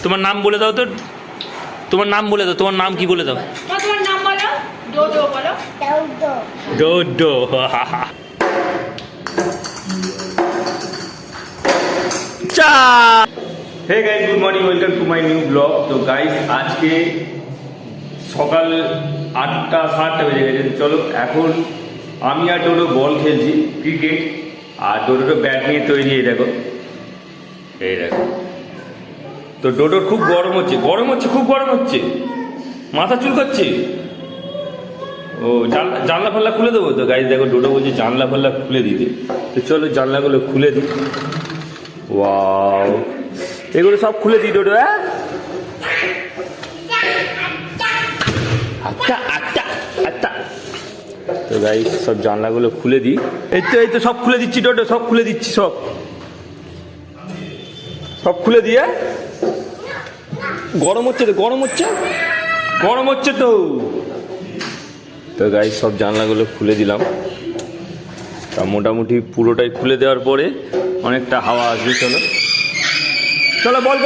তোমার নাম বলে দাও তো, তোমার নাম বলে দাও, তোমার নাম কি বলে দাও? তোমার নাম বলো। ডোডো বলো। ডোডো। চা। Hey guys, good morning, welcome to my new blog. তো গাইস আজকে সকাল 8টা 7টা বেজে গেছে। চলো এখন আমি আর ডোডো বল খেলছি, ক্রিকেট। আর ডোডোটা ব্যাট নিয়ে তৈরি, এই দেখো, এই দেখো। তো ডোডোর খুব গরম হচ্ছে, খুব গরম হচ্ছে, মাথা চুলকাচ্ছে। ও জানলা ফাল্লা খুলে দেবো তো গাইস। দেখো ডোডো বলছে জানলা ফাল্লা খুলে দিতে। তো চলো জানলাগুলো খুলে দিই। ওয়াও, এগুলো সব খুলে দিই ডোডো। হ্যাঁ, আচ্ছা আচ্ছা আচ্ছা। তো গাইস সব জানলাগুলো খুলে দিই। এই তো সব খুলে দিচ্ছি ডোডো, সব খুলে দিচ্ছি, সব খুলে দিয়ে। গরম হচ্ছে তো, গরম হচ্ছে তো। তো গাইস সব জানলাগুলো খুলে দিলাম। তা মোটামুটি পুরোটাই খুলে দেওয়ার পরে অনেকটা হাওয়া আসবে। চলো চলো, বল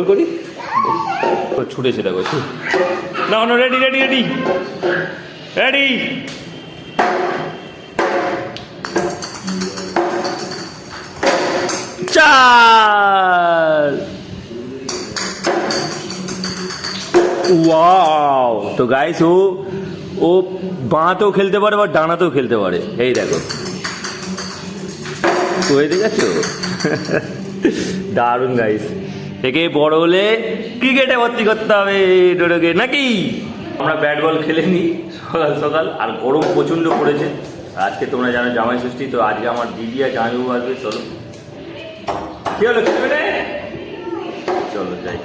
করি। ছুটেছে দেখো, না রেডি। চার। ওয়াও। তো গাইস ও বাঁতেও খেলতে পারে বা ডানাতেও খেলতে পারে। এই দেখো, দেখেছো? দারুণ গাইস। একে বড় হলে ক্রিকেটে ভর্তি করতে হবে ডোডোকে, নাকি? আমরা ব্যাট বল খেলে নি সকাল আর গরম প্রচন্ড পড়েছে। আজকে তোমরা জানো জামাই ষষ্ঠী, তো আজকে আমার দিদি আর জামাইবাবু আসবে। চলো কি হলো, খেলবে না? চলো যাই,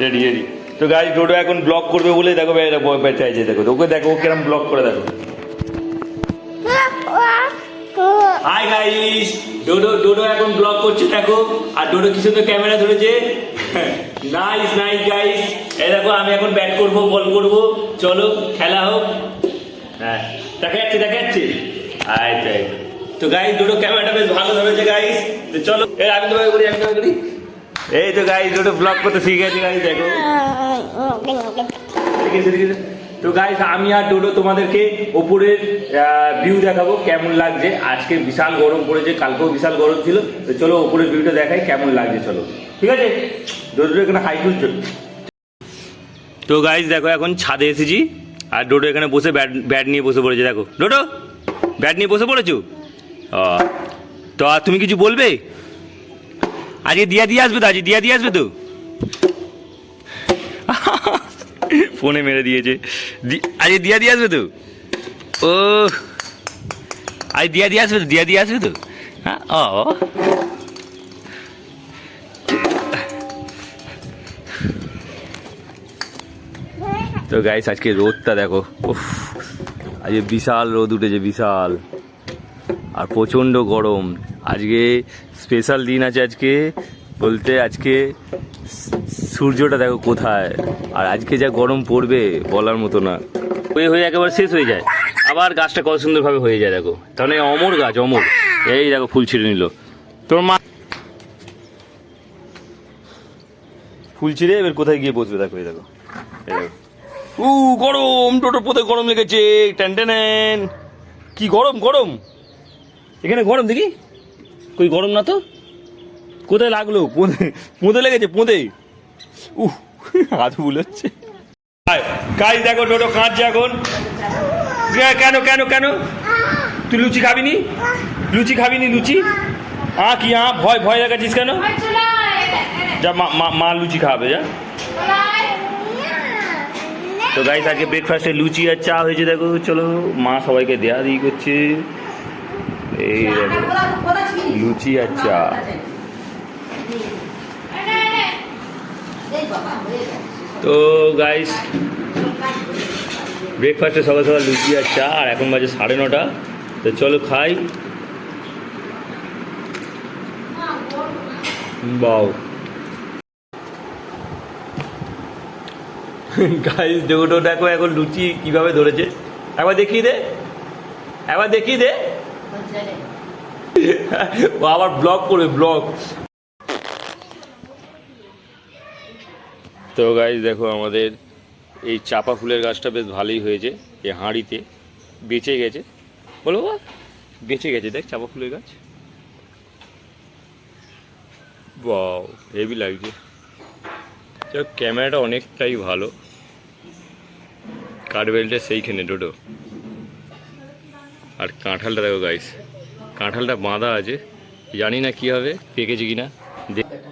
রেডি। তো গাইস ডোডো এখন ব্লগ করবে বলে দেখো চাইছে, দেখো ওকে, দেখো ও কিরম ব্লগ করে, দেখো। হাই গাইস, ডোডো এখন ব্লগ করছে, দেখো। আর ডোডো কি সুন্দর ক্যামেরা ধরেছে। Nice guys. এই দেখো আমি এখন ব্যাট করব, বল করব। চলো খেলা হোক। হ্যাঁ, দেখা যাচ্ছে। আচ্ছা, তো গাইস ডোডো ক্যামেরাটা বেশ ভালো ধরেছে গাইস। তো চলো আমি তোমাকে করি। এই তো গাইস ডোডো ব্লগ করতে শিখে গেছে গাইস, দেখো। তো গাইস আমি আর ডোডো তোমাদেরকে ওপরের ভিউ দেখাবো কেমন লাগছে। আজকে বিশাল গরম পড়েছে, কালকেও বিশাল গরম ছিল। তো চলো ওপরের ভিউটা দেখাই কেমন লাগছে। চলো, ঠিক আছে। ডোডো এখানে হাই তুলছো। তো গাইস দেখো এখন ছাদে এসেছি আর ডোডো এখানে বসে ব্যাট নিয়ে বসে পড়েছে। দেখো ডোডো ব্যাট নিয়ে বসে পড়েছো। তো আর তুমি কিছু বলবে? আজকে দিয়া আসবে তো, ফোনে মেরে দিয়েছে। আজকে দিয়া আসবে তো। ও আজ দিয়া আসবে তো। হ্যাঁ, তো গাইস আজকে রোদটা দেখো, আজকে বিশাল রোদ উঠেছে, বিশাল। আর প্রচণ্ড গরম। আজকে স্পেশাল দিন আছে আজকে বলতে, আজকে সূর্যটা দেখো কোথায়। আর আজকে যা গরম পড়বে বলার মতো না। হয়ে একেবারে শেষ হয়ে যায়, আবার গাছটা কত সুন্দরভাবে হয়ে যায়। দেখো তাহলে অমর গাছ, অমর। এই দেখো ফুল ছিঁড়ে নিল তোর মা, ফুল ছিঁড়ে এবার কোথায় গিয়ে বসবে। দেখো এই দেখো, গরম। টোটোর পোতে গরম লেগেছে। টেন কি গরম এখানে, গরম দেখি কই, গরম না তো। কোথায় লাগলো? পোঁদে লেগেছে, পোঁদে। হাত বুলোচ্ছে। গাইস দেখো টোটো কাঁদছে এখন। কেন তুই লুচি খাবিনি? লুচি কি ভয় লাগাচ্ছিস কেন? যা মা লুচি খাবে, যা। তো গাইস আজকে ব্রেকফাস্টে লুচি আর চা হয়েছে। দেখো চলো, মা সবাইকে দেয়া দিয়ে করছে। এই দেখো লুচি আর চা। তো গাইস ব্রেকফাস্টে সকাল লুচি আর চা, আর এখন বাজে 9:30। তো চলো খাই। বাও গাইস দেখো এখন লুচি কিভাবে ধরেছে। একবার দেখিয়ে দে। ও আবার ব্লগ করবে, ব্লগ। তো গাইস দেখো আমাদের এই চাপা ফুলের গাছটা বেশ ভালোই হয়েছে, এই হাঁড়িতে বেঁচে গেছে, বলো বাবা, বেঁচে গেছে। দেখ চাপা ফুলের গাছ, বাও হেভি লাগছে। ক্যামেরাটা অনেকটাই ভালো, কাঠবেলটা সেইখানে ডোডো। আর কাঁঠালটা দেখো গাইস, কাঁঠালটা বাঁধা আছে, জানি না কী হবে, পেকেছে কিনা।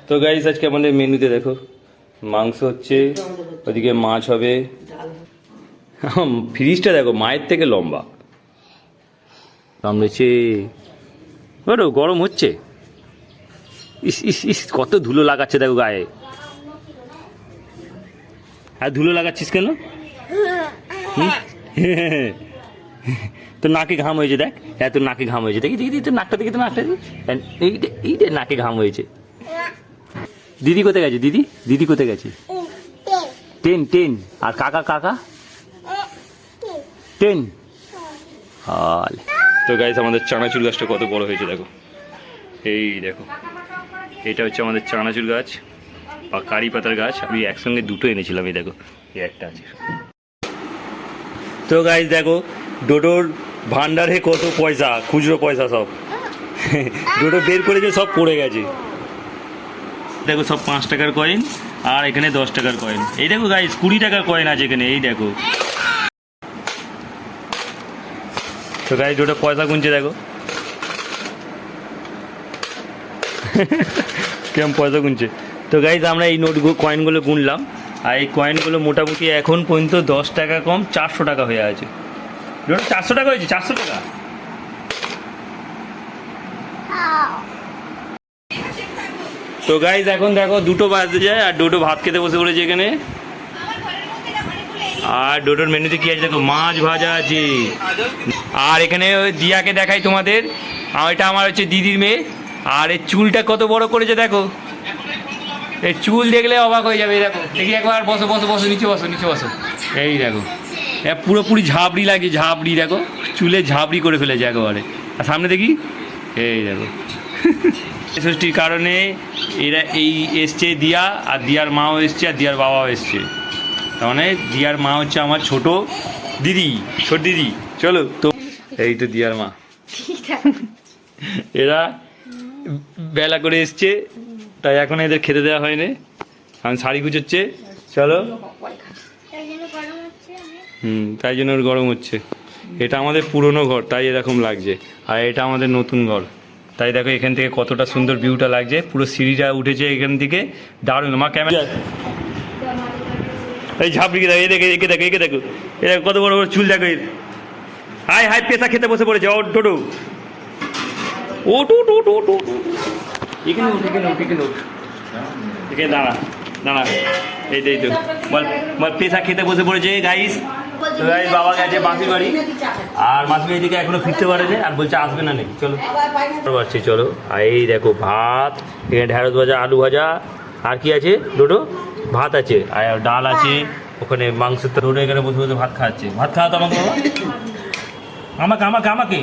তো গাইস আজকে আমাদের মেনুতে দেখো মাংস হচ্ছে, ওদিকে মাছ হবে। ফ্রিজটা দেখো মায়ের থেকে লম্বা, কামড়েছে। বলো গরম হচ্ছে, ইস ইস ইস কত ধুলো লাগাচ্ছে দেখো গায়ে। আর ধুলো লাগাচ্ছিস কেন? তো নাকে ঘাম হয়েছে দেখ, এত নাকে ঘাম হয়েছে, দেখি দেখি তো নাকটা দেখি, তো নাকটা এইটা এইটা নাকে ঘাম হয়েছে। দিদি কোথায় গেছে? দিদি দিদি কোথায় গেছে? Ten ten. আর কাকা কাকা টেন। হাল তো গাইস আমাদের চানাচুর গাছটা কত বড় হয়েছে দেখো, এই দেখো এটা হচ্ছে আমাদের চানাচুর গাছ বা কারি পাতার গাছ। আমি একসঙ্গে দুটো এনেছিলাম, এই দেখো এই একটা আছে। তো গাইস দেখো ডোডোর ভান্ডারে কত পয়সা, খুচরো পয়সা সব ডোডো বের করেছে, সব পড়ে গেছে। দেখো সব 5 টাকার কয়েন, আর এখানে 10 টাকার কয়েন। এই দেখো গাইস 20 টাকার কয়েন আছে এখানে, এই দেখো। তো গাইস ডোডো পয়সা গুনছে দেখো কেমন পয়সা গুনছে। তো গাইস আমরা এই নোটগুলো কয়েনগুলো গুনলাম, আর এই কয়েনগুলো মোটামুটি এখন পর্যন্ত 10 টাকা কম 400 টাকা হয়ে আছে। 400 টাকা হয়েছে, 400 টাকা। তো গাইস এখন দেখো 2টো বাজতে যায়, আর ডোডো ভাত খেতে বসে পড়েছে এখানে। আর ডোডোর মেনুতে কি আছে দেখো, মাছ ভাজা আছে। আর এখানে দিয়াকে দেখাই তোমাদের, এটা আমার হচ্ছে দিদির মেয়ে। আর এই চুলটা কত বড় করেছে দেখো, এই চুল দেখলে অবাক হয়ে যাবে। দেখো দেখি একবার, বসো বসো বসো, নিচে বসো নিচে বসো। এই দেখো পুরোপুরি ঝাবড়ি লাগে, ঝাবড়ি দেখো, চুলে ঝাবড়ি করে ফেলেছে একেবারে। আর সামনে দেখি, এই দেখো ষষ্ঠীর কারণে এরা এই এসছে দিয়া, আর দিয়ার মাও এসছে, আর দিয়ার বাবাও এসছে। তার মানে দিয়ার মা হচ্ছে আমার ছোট দিদি, ছোট দিদি। চলো তো, এই তো দিয়ার মা। এরা বেলা করে এসছে, তাই এখন এদের খেতে দেওয়া হয়নি, কারণ শাড়ি গুছোচ্ছে। চলো, তাই জন্য ওর গরম হচ্ছে। এটা আমাদের পুরনো ঘর, তাই এরকম লাগছে। আর এটা আমাদের নতুন ঘর, তাই দেখো এখান থেকে কতটা সুন্দর ভিউটা লাগছে। পুরো সিঁড়িটা উঠেছে এখান থেকে, দারুণ। মা ক্যামেরা এই ঝাপড়িকে দেখো, একে দেখো, একে দেখো, এটা কত বড় বড় চুল দেখো। হাই হাই পেশা খেতে বসে পড়েছে ও টোটো, ও টু টু টু টু এখানে উঠ, এখানে উঠ, এখানে উঠ, এখানে দাঁড়া দাঁড়া। এই তো বল বল, পেশা খেতে বসে পড়েছে গাইস। তো গাইস বাবা গেছে মাসির বাড়ি, আর মাসির বাড়ি থেকে এখনো ফিরতে পারেনি, আর বলছে আসবে না নাকি। চলো পারছি, চলো। আর এই দেখো ভাত, এখানে ঢেঁড়স ভাজা, আলু ভাজা, আর কি আছে ডোডো, ভাত আছে, আর ডাল আছে, ওখানে মাংস। তো ডোডো এখানে বসে বসে ভাত খাচ্ছে। ভাত খাওয়া তো আমাকে, আমাকে আমাকে আমাকে।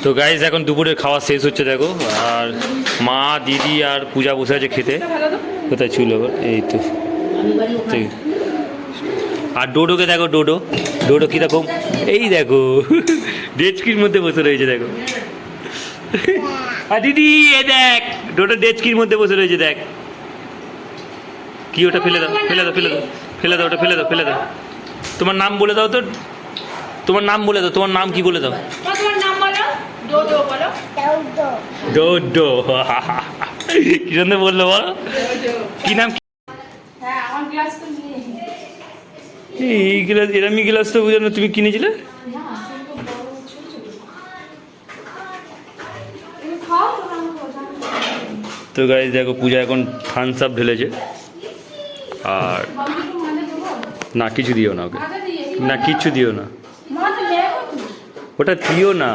তো গাইস এখন দুপুরের খাওয়া শেষ হচ্ছে দেখো, আর মা দিদি আর পূজা বসে আছে খেতে। কোথায় ছিল এই তো। আর ডোডোকে দেখো, ডোডো ডোডো কীরকম, এই দেখো ডেচকির মধ্যে বসে রয়েছে দেখো। আর দিদি এ দেখ, ডোডো ডেচকির মধ্যে বসে রয়েছে দেখ। কি ওটা, ফেলে দাও ফেলে দাও ফেলে দাও ফেলে দাও, ওটা ফেলে দাও ফেলে দাও। তোমার নাম বলে দাও তো, তোমার নাম বলে দাও, তোমার নাম কি বলে দাও? তোমার নাম বলো। ডোডো বলো। ডোডো কি সুন্দর বললো, বলো কি নাম? হ্যাঁ আমার গ্লাস তো নিয়ে এই গ্লাস, এরমি গ্লাস তো বুঝানো তুমি কিনেছিলে। তো গাইস দেখো পূজা এখন থামস আপ ঢেলেছে। আর না কিছু দিও না ওকে, না কিচ্ছু দিও না, ওটা দিও না,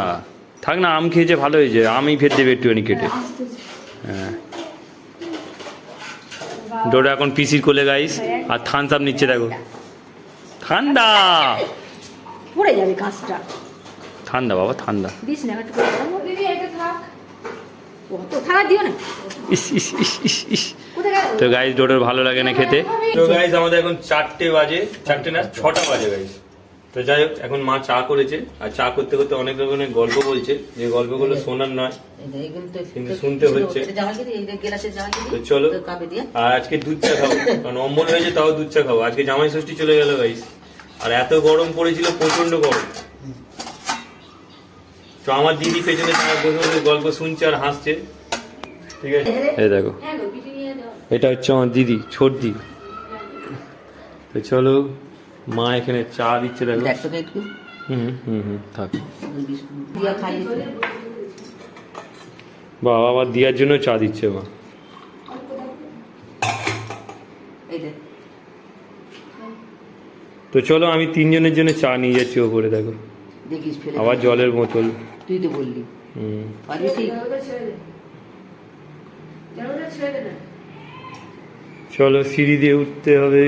থাক না। আম খেয়েছে ভালো হয়েছে, আমি ফের দেবে একটুখানি কেটে। হ্যাঁ ডোডো এখন পিসির কোলে গাইস, আর থামস আপ নিচ্ছে দেখো। ঠান্ডা পড়ে যাবে কাঁচটা। ঠান্ডা বাবা ঠান্ডা। দিস না একটু করে দাও। দিদি এটা থাক। কত থালা দিও না। ইস ইস ইস ইস ইস। কোথায় গেল? তো গাইস ডোডোর ভালো লাগে না খেতে। তো গাইস আমাদের এখন 4টে বাজে, 4টে না 6টা বাজে গাইস। তো যাই হোক এখন মা চা করেছে আর চা করতে করতে অনেক রকমের গল্প বলছে, যে গল্পগুলো শোনার নয় কিন্তু শুনতে হচ্ছে। তো চলো আর আজকে দুধ চা খাবো, কারণ অম্বল হয়েছে তাও দুধ চা খাবো। আজকে জামাই ষষ্ঠী চলে গেল গাইস, আর এত গরম পড়েছিল, প্রচন্ড গরম। তো আমার দিদি পেছনে বসে বসে গল্প শুনছে আর হাসছে, ঠিক আছে। এই দেখো হ্যাঁ গো পিঠে নিয়ে দাও। এটা হচ্ছে আমার দিদি, ছোট দিদি। তো চলো মা এখানে চা দিচ্ছে দেখো। থাক বাবা, আবার দিয়ার জন্য চা দিচ্ছে মা। তো চলো আমি 3 জনের জন্য চা নিয়ে যাচ্ছি ওপরে, দেখো আবার জলের বোতল। তুই তো বললি পারবি ঠিক। চলো সিঁড়ি দিয়ে উঠতে হবে।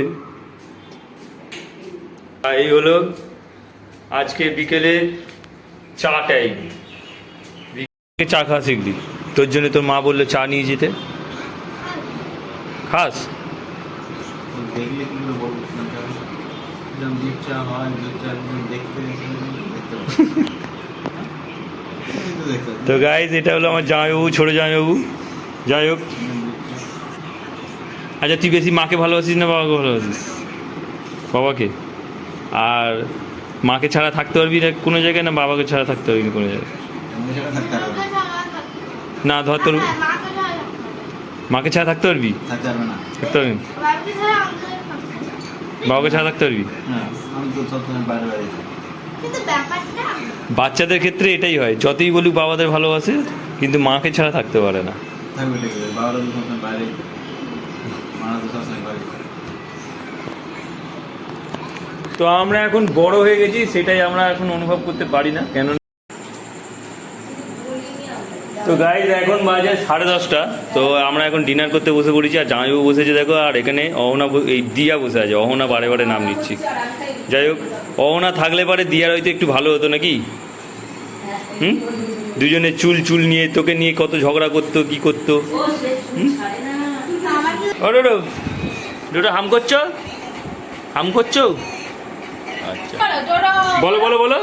আর এই হলো আজকে বিকেলে চা টাইম। বিকেলে চা খাওয়া শিখলি, তোর জন্য তোর মা বললো চা নিয়ে যেতে। খাস? দেখলে কি করে বলবো দুধ চা হয়, দুধ চা দেখতে তো গাইজ এটা হলো আমার জামাইবাবু, ছোট জামাইবাবু। যাই হোক, আচ্ছা তুই বেশি মাকে ভালোবাসিস না বাবাকে ভালোবাসিস? বাবাকে। আর মাকে ছাড়া থাকতে পারবি না কোনো জায়গায়, না বাবাকে ছাড়া থাকতে পারবি না কোনো জায়গায়? না ধর তোর মাকে ছাড়া থাকতে পারবি? থাকতে পারবি? বাবাকে ছাড়া থাকতে পারবি? বাচ্চাদের ক্ষেত্রে এটাই হয়, যতই বলুক বাবাদের ভালোবাসে কিন্তু মাকে ছাড়া থাকতে পারে না। তো আমরা এখন বড় হয়ে গেছি, সেটাই আমরা এখন অনুভব করতে পারি না কেন। তো গাইজ এখন বাজে 10:30। তো আমরা এখন ডিনার করতে বসে পড়েছি, আর জামাইবাবু বসেছে দেখো, আর এখানে অহনা এই দিয়া বসে আছে। অহনা বারে বারে নাম নিচ্ছি। যাই হোক, অহনা থাকলে পারে দিয়ার হয়তো একটু ভালো হতো নাকি। দুজনে চুল চুল নিয়ে তোকে নিয়ে কত ঝগড়া করতো, কি করতো। ডোডো হাম করছো, হাম করছো? আচ্ছা বলো বলো বলো।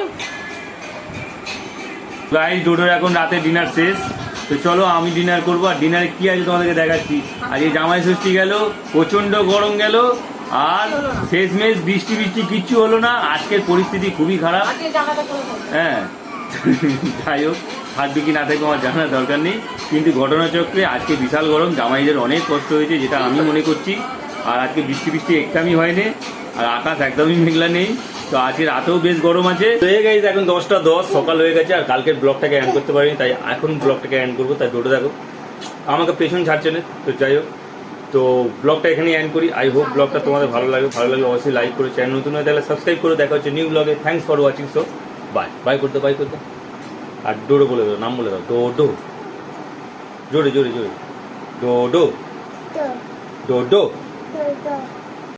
গাইস ডোডোর এখন রাতে ডিনার শেষ। তো চলো আমি ডিনার করবো, আর ডিনারে কি আছে তোমাদেরকে দেখাচ্ছি। আজকে জামাই ষষ্ঠী গেল, প্রচন্ড গরম গেল, আর শেষমেশ বৃষ্টি বৃষ্টি কিচ্ছু হলো না। আজকের পরিস্থিতি খুবই খারাপ। হ্যাঁ যাই হোক, থাকবে কি না থাকবে আমার জানার দরকার নেই, কিন্তু ঘটনাচক্রে আজকে বিশাল গরম, জামাইদের অনেক কষ্ট হয়েছে যেটা আমি মনে করছি। আর আজকে বৃষ্টি বৃষ্টি একদমই হয়নি, আর আকাশ একদমই মেঘলা নেই। তো আজকে রাতেও বেশ গরম আছে। তো এই গাইস এখন 10:10 সকাল হয়ে গেছে, আর কালকের ব্লগটাকে এন্ড করতে পারিনি, তাই এখন ব্লগটাকে এন্ড করবো। তাই ডোডো দেখো আমাকে পেছন ছাড়ছে না। তো যাই হোক, তো ব্লগটা এখানেই এন্ড করি। আই হোপ ব্লগটা তোমাদের ভালো লাগবে অবশ্যই লাইক করো, চ্যানেল নতুন হয়ে তাহলে সাবস্ক্রাইব করো। দেখা হচ্ছে নিউ ব্লগে। Thanks for watching. So bye bye করতে বাই করতে। আর ডোডো বলে দাও, নাম বলে দাও। ডোডো, জোরে জোরে জোরে। ডোডো ডোডো।